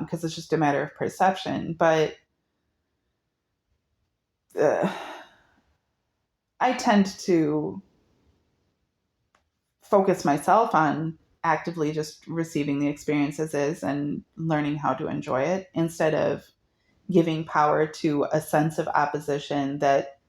because it's just a matter of perception. But uh, I tend to focus myself on actively just receiving the experience as is and learning how to enjoy it instead of giving power to a sense of opposition that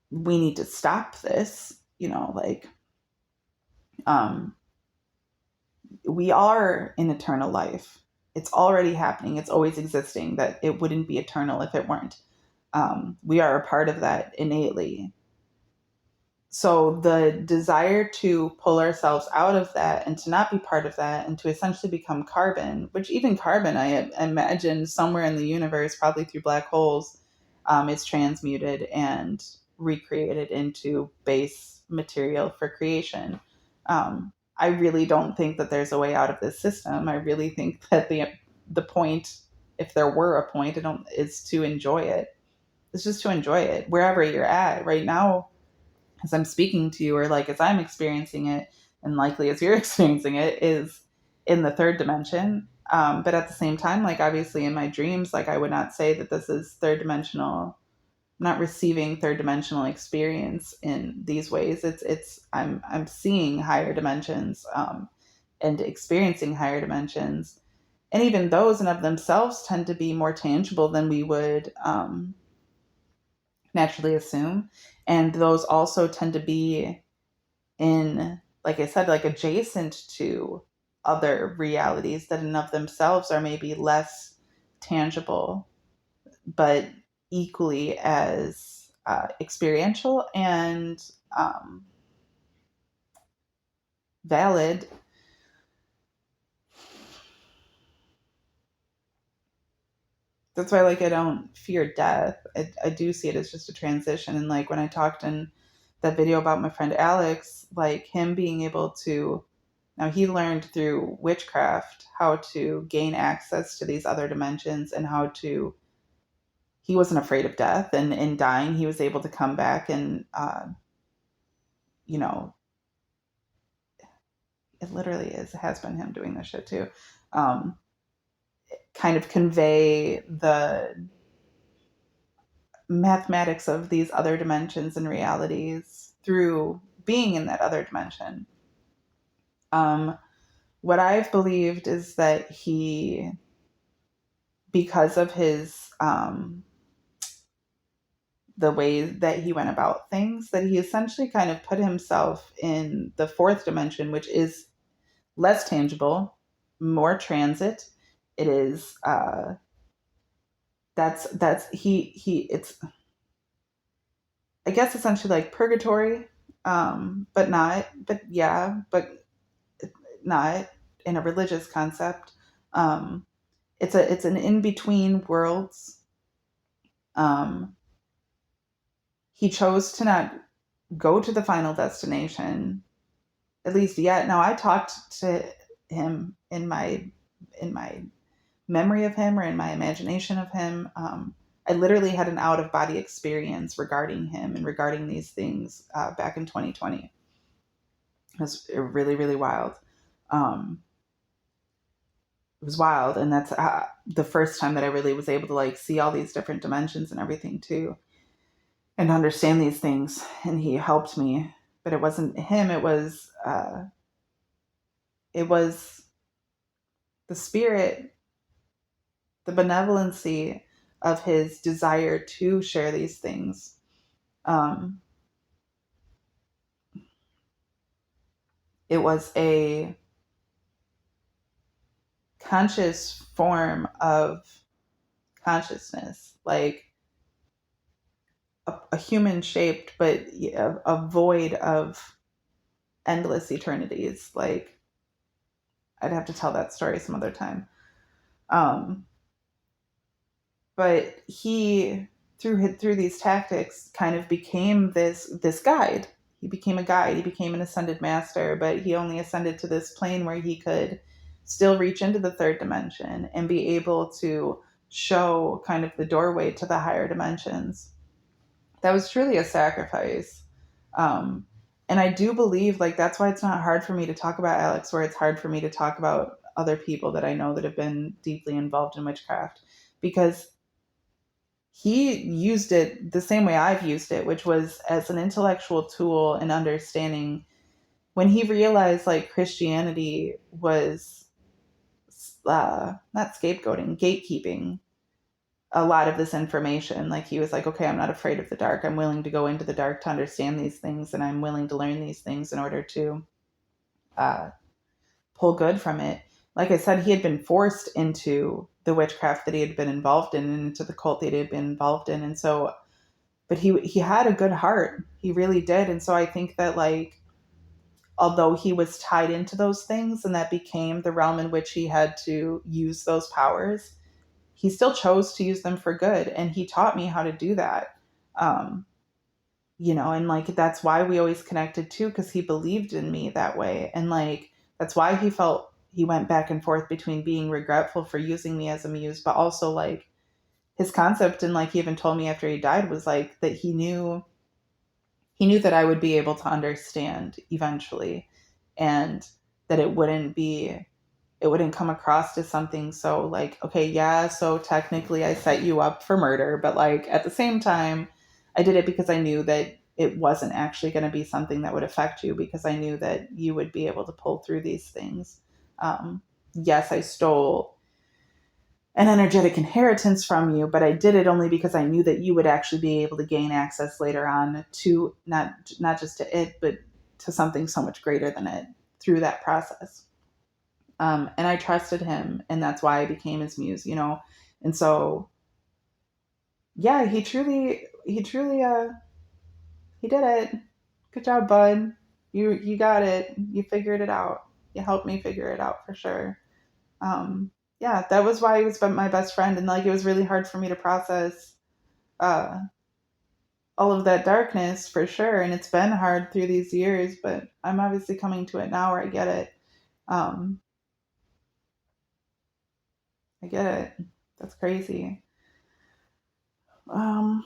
we need to stop this, like um we are in eternal life. It's already happening. It's always existing. That it wouldn't be eternal if it weren't. We are a part of that innately. So the desire to pull ourselves out of that and to not be part of that and to essentially become carbon, which even carbon, I imagine somewhere in the universe, probably through black holes, is transmuted and recreated into base material for creation. I really don't think that there's a way out of this system. I really think that the point, if there were a point, is to enjoy it. It's just to enjoy it wherever you're at right now, as I'm speaking to you, or like as I'm experiencing it, and likely as you're experiencing it, is in the third dimension. But at the same time, like obviously in my dreams, like I would not say that this is third dimensional. I'm not receiving third dimensional experience in these ways. I'm seeing higher dimensions, and experiencing higher dimensions, and even those in of themselves tend to be more tangible than we would naturally assume. And those also tend to be in, like I said, like adjacent to other realities that in of themselves are maybe less tangible, but equally as experiential and valid. That's why, like, I don't fear death. I do see it as just a transition. And like when I talked in that video about my friend Alex, like him being able to, now he learned through witchcraft how to gain access to these other dimensions and how to, he wasn't afraid of death, and in dying he was able to come back and you know it literally has been him doing this shit too, um, kind of convey the mathematics of these other dimensions and realities through being in that other dimension. Um, what I've believed is that he, because of his the way that he went about things, that he essentially kind of put himself in the fourth dimension, which is less tangible, more transit. It is that's he it's, I guess, essentially like purgatory, but not, but yeah, but not in a religious concept. Um, it's an in between worlds. Um, he chose to not go to the final destination, at least yet. Now I talked to him in my memory of him, or in my imagination of him. I literally had an out of body experience regarding him and regarding these things back in 2020. It was really, really wild. Um, it was wild, and that's the first time that I really was able to like see all these different dimensions and everything too, and understand these things. And he helped me, but it wasn't him. It was the spirit, the benevolency of his desire to share these things. Um, it was a conscious form of consciousness, like a human shaped, but a void of endless eternities. Like, I'd have to tell that story some other time. Um, but he, through these tactics, kind of became this guide. He became a guide. He became an ascended master, but he only ascended to this plane where he could still reach into the third dimension and be able to show kind of the doorway to the higher dimensions. That was truly a sacrifice. Um, and I do believe, like, that's why it's not hard for me to talk about Alex, where it's hard for me to talk about other people that I know that have been deeply involved in witchcraft, because he used it the same way I've used it, which was as an intellectual tool and understanding. When he realized like Christianity was not scapegoating, gatekeeping a lot of this information, like he was like, okay, I'm not afraid of the dark. I'm willing to go into the dark to understand these things, and I'm willing to learn these things in order to uh, pull good from it. Like I said, he had been forced into the witchcraft that he had been involved in and into the cult that he had been involved in. And so, but he had a good heart. He really did. And so I think that like, although he was tied into those things and that became the realm in which he had to use those powers, he still chose to use them for good. And he taught me how to do that. Um, and like that's why we always connected too, because he believed in me that way. And like that's why he went back and forth between being regretful for using me as a muse, but also like his concept, and like he even told me after he died, was like that he knew that I would be able to understand eventually, and that it wouldn't come across as something so like, okay, yeah, so technically I set you up for murder, but like at the same time, I did it because I knew that it wasn't actually going to be something that would affect you, because I knew that you would be able to pull through these things. Yes, I stole an energetic inheritance from you, but I did it only because I knew that you would actually be able to gain access later on to not just to it, but to something so much greater than it through that process. And I trusted him, and that's why I became his muse. And so, yeah, he did it. Good job, bud. You got it. You figured it out. You helped me figure it out for sure. Yeah, that was why he was my best friend, and like it was really hard for me to process uh, all of that darkness for sure. And it's been hard through these years, but I'm obviously coming to it now where I get it. Um, I get it. That's crazy. Um,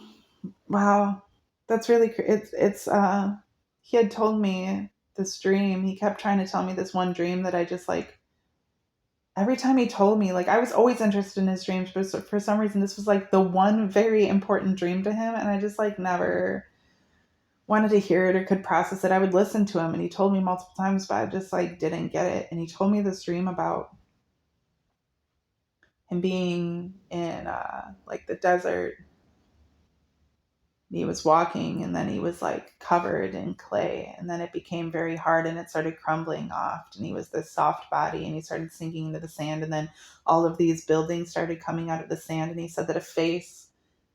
wow, that's really it's. He had told me this dream. He kept trying to tell me this one dream that I just like. Every time he told me, like I was always interested in his dreams, but for some reason this was like the one very important dream to him, and I just like never wanted to hear it or could process it. I would listen to him, and he told me multiple times, but I just like didn't get it. And he told me this dream about him being in like the desert. He was walking, and then he was like covered in clay, and then it became very hard and it started crumbling off, and he was this soft body, and he started sinking into the sand, and then all of these buildings started coming out of the sand, and he said that a face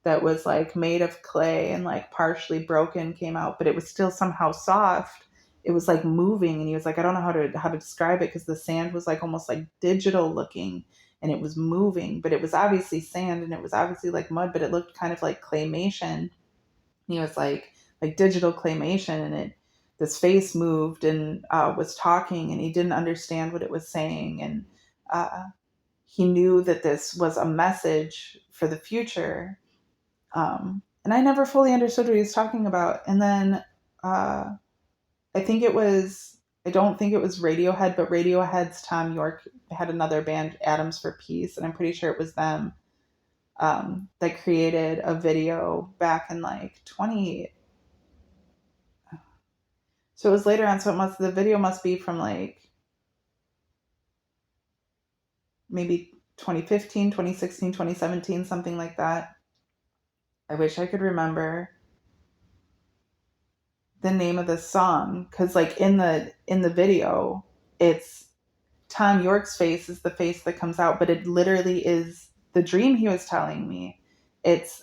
that was like made of clay and like partially broken came out, but it was still somehow soft. It was like moving, and he was like, I don't know how to describe it, because the sand was like almost like digital looking, and it was moving, but it was obviously sand, and it was obviously like mud, but it looked kind of like claymation. He was like digital claymation, and it this face moved and was talking, and he didn't understand what it was saying, and uh, he knew that this was a message for the future. And I never fully understood what he was talking about. And then uh, I think it was, I don't think it was Radiohead, but Radiohead's Tom York had another band, Atoms for Peace, and I'm pretty sure it was them that created a video back in like 20. So it was later on. So the video must be from like maybe 2015, 2016, 2017, something like that. I wish I could remember the name of the song, because like in the video, it's Tom York's face is the face that comes out, but it literally is the dream he was telling me. It's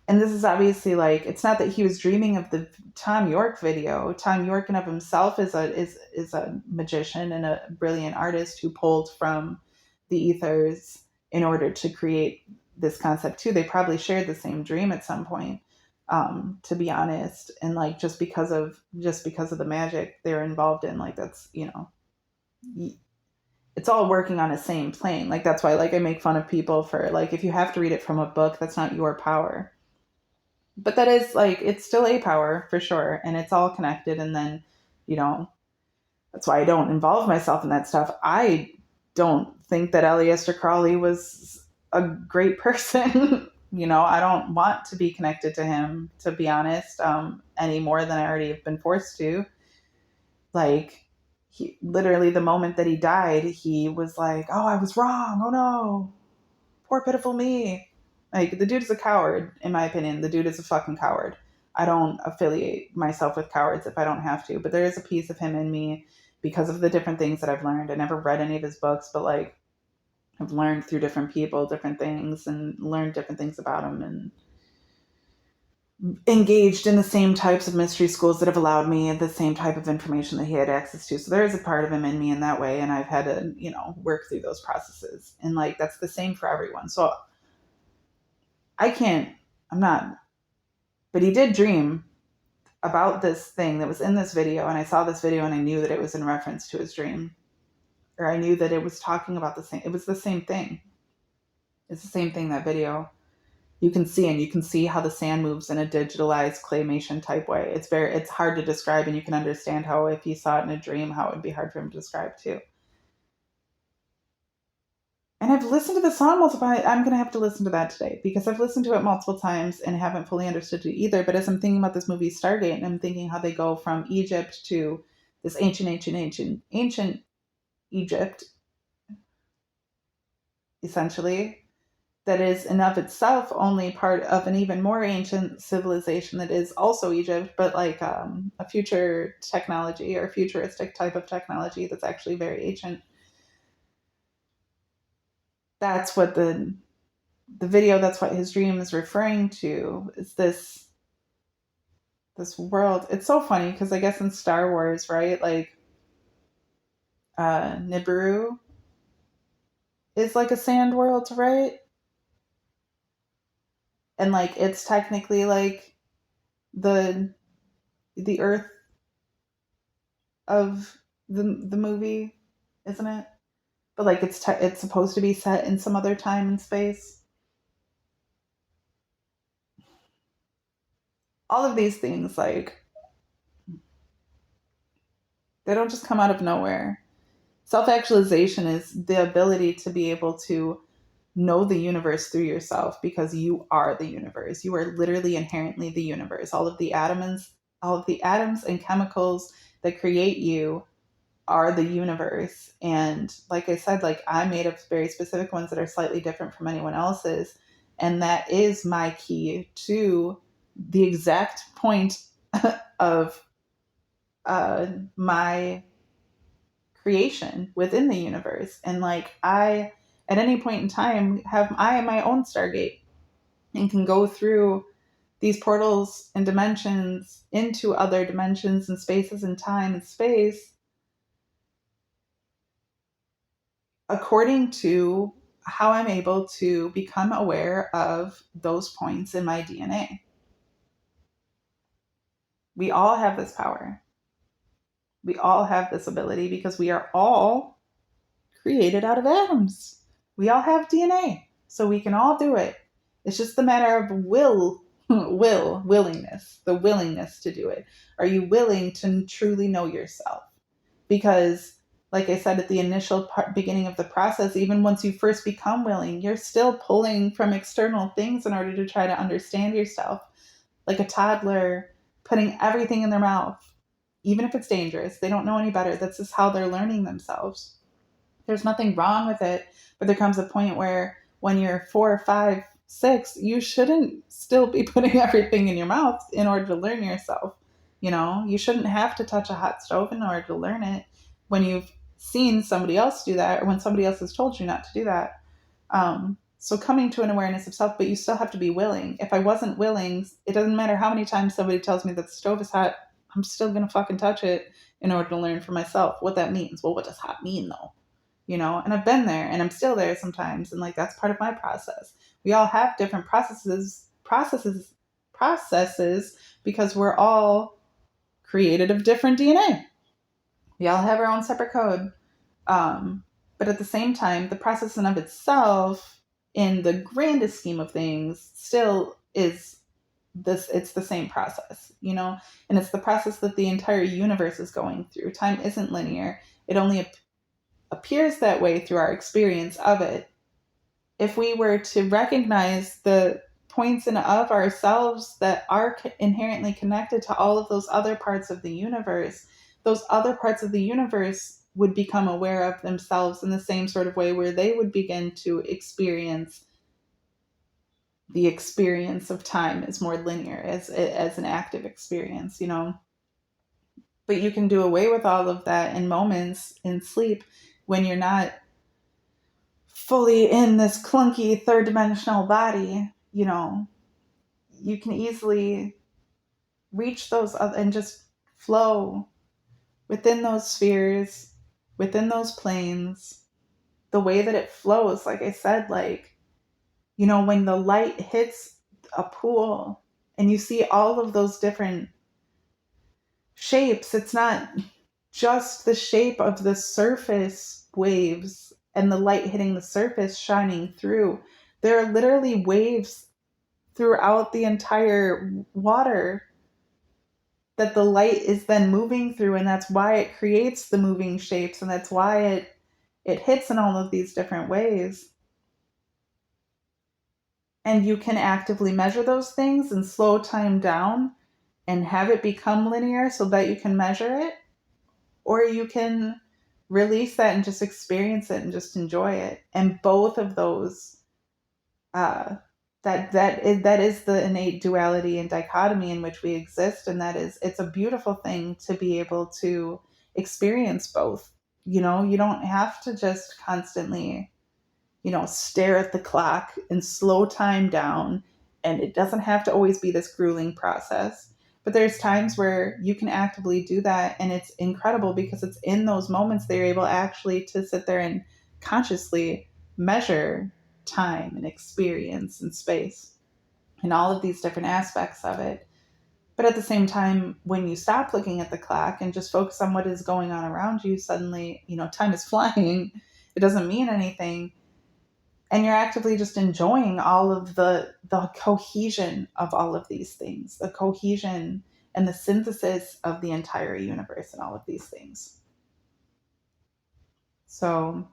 and this is obviously like, it's not that he was dreaming of the Tom York video. Tom York in of himself is a magician and a brilliant artist who pulled from the ethers in order to create this concept too. They probably shared the same dream at some point, to be honest. And like just because of the magic they're involved in, like that's it's all working on the same plane. Like that's why like I make fun of people for like, if you have to read it from a book, that's not your power, but that is like, it's still a power for sure, and it's all connected. And then you know That's why I don't involve myself in that stuff. I don't think that Aleister Crowley was a great person. I don't want to be connected to him, to be honest, any more than I already have been forced to. Like, he literally, the moment that he died, he was like, "Oh, I was wrong. Oh no, poor pitiful me." Like, the dude is a coward, in my opinion. The dude is a fucking coward. I don't affiliate myself with cowards if I don't have to, but there is a piece of him in me because of the different things that I've learned. I never read any of his books, but like, I've learned through different people different things and learned different things about him, and engaged in the same types of mystery schools that have allowed me the same type of information that he had access to. So there is a part of him in me in that way, and I've had to, work through those processes. And like, that's the same for everyone. So I can't, I'm not, but he did dream about this thing that was in this video, and I saw this video and I knew that it was in reference to his dream, or I knew that it was talking about the same, it was the same thing. It's the same thing, that video. You can see, and you can see how the sand moves in a digitalized claymation type way. It's hard to describe, and you can understand how, if you saw it in a dream, how it would be hard for him to describe too. And I've listened to the song multiple times. I'm going to have to listen to that today because I've listened to it multiple times and haven't fully understood it either. But as I'm thinking about this movie Stargate, and I'm thinking how they go from Egypt to this ancient Egypt, essentially, that is in of itself only part of an even more ancient civilization that is also Egypt, but like a future technology or futuristic type of technology that's actually very ancient. That's what the video, that's what his dream is referring to, is this world. It's so funny because I guess in Star Wars, right, like Nibiru is like a sand world, right? And like, it's technically like the the earth of the movie, isn't it? But like, it's supposed to be set in some other time and space. All of these things, like, they don't just come out of nowhere. Self actualization is the ability to be able to know the universe through yourself, because you are the universe. You are literally inherently the universe. All of the atoms and chemicals that create you are the universe. And like I said, like, I'm made of very specific ones that are slightly different from anyone else's. And that is my key to the exact point of my creation within the universe. And like, I, at any point in time, have I am my own Stargate and can go through these portals and dimensions into other dimensions and spaces and time and space according to how I'm able to become aware of those points in my DNA. We all have this power. We all have this ability because we are all created out of atoms. We all have DNA, so we can all do it. It's just a matter of willingness, the willingness to do it. Are you willing to truly know yourself? Because, like I said, at the initial beginning of the process, even once you first become willing, you're still pulling from external things in order to try to understand yourself. Like a toddler putting everything in their mouth, even if it's dangerous. They don't know any better. That's just how they're learning themselves. There's nothing wrong with it, but there comes a point where when you're 4, 5, 6, you shouldn't still be putting everything in your mouth in order to learn yourself. You shouldn't have to touch a hot stove in order to learn it when you've seen somebody else do that, or when somebody else has told you not to do that. So coming to an awareness of self, but you still have to be willing. If I wasn't willing, it doesn't matter how many times somebody tells me that the stove is hot, I'm still going to fucking touch it in order to learn for myself what that means. Well, what does hot mean though? And I've been there and I'm still there sometimes. And like, that's part of my process. We all have different processes because we're all created of different DNA. We all have our own separate code. Um, but at the same time, the process in of itself, in the grandest scheme of things, still is it's the same process, you know, and it's the process that the entire universe is going through. Time isn't linear. It only appears that way through our experience of it. If we were to recognize the points in of ourselves that are inherently connected to all of those other parts of the universe, those other parts of the universe would become aware of themselves in the same sort of way, where they would begin to experience the experience of time as more linear, as an active experience, you know. But you can do away with all of that in moments in sleep when you're not fully in this clunky third dimensional body, you know. You can easily reach those and just flow within those spheres, within those planes, the way that it flows. Like I said, like, you know, when the light hits a pool and you see all of those different shapes, it's not just the shape of the surface waves and the light hitting the surface shining through. There are literally waves throughout the entire water that the light is then moving through, and that's why it creates the moving shapes, and that's why it hits in all of these different ways. And you can actively measure those things and slow time down and have it become linear so that you can measure it, or you can release that and just experience it and just enjoy it. And both of those, uh, that is the innate duality and dichotomy in which we exist, and that is, it's a beautiful thing to be able to experience both. You know, you don't have to just constantly, you know, stare at the clock and slow time down. And it doesn't have to always be this grueling process. But there's times where you can actively do that. And it's incredible because it's in those moments that you're able actually to sit there and consciously measure time and experience and space and all of these different aspects of it. But at the same time, when you stop looking at the clock and just focus on what is going on around you, suddenly, you know, time is flying. It doesn't mean anything, and you're actively just enjoying all of the cohesion of all of these things, the cohesion and the synthesis of the entire universe and all of these things. So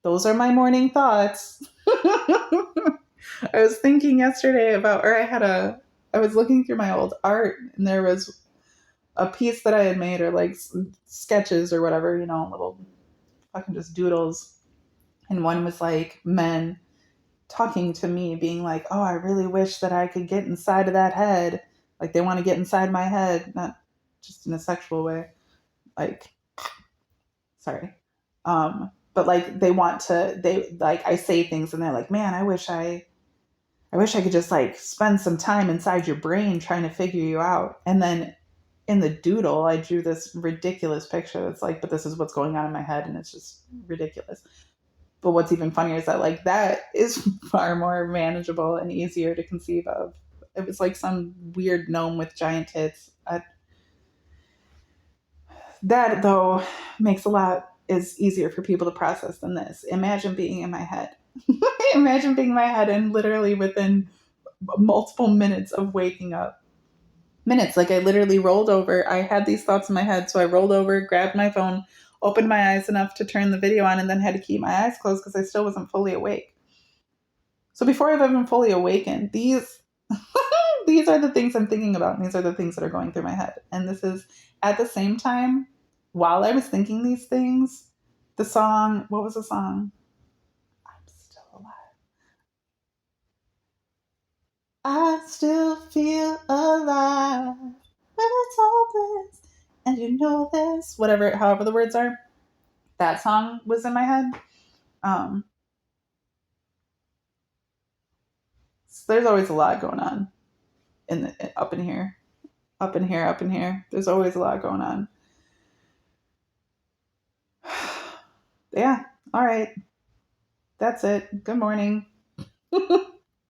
those are my morning thoughts. I was thinking yesterday about, or I was looking through my old art, and there was a piece that I had made, or like sketches or whatever, you know, little fucking just doodles. And one was like men talking to me, being like, "Oh, I really wish that I could get inside of that head." Like they want to get inside my head, not just in a sexual way. Like, sorry. But like they want to, they like, I say things and they're like, "Man, I wish I could just like spend some time inside your brain trying to figure you out." And then in the doodle, I drew this ridiculous picture that's like, but this is what's going on in my head, and it's just ridiculous. But what's even funnier is that like that is far more manageable and easier to conceive of. It was like some weird gnome with giant tits. That though makes a lot is easier for people to process than this. Imagine being in my head. Imagine being in my head and literally within multiple minutes of waking up. Minutes. Like I literally rolled over. I had these thoughts in my head, so I rolled over, grabbed my phone, opened my eyes enough to turn the video on, and then had to keep my eyes closed because I still wasn't fully awake. So before I've even fully awakened, these are the things I'm thinking about, and these are the things that are going through my head. And this is at the same time, while I was thinking these things, the song, what was the song? I'm still alive. I still feel alive, but it's hopeless. And you know this, whatever, however the words are. That song was in my head. Um, so there's always a lot going on up in here, up in here, up in here. There's always a lot going on. Yeah. All right. That's it. Good morning.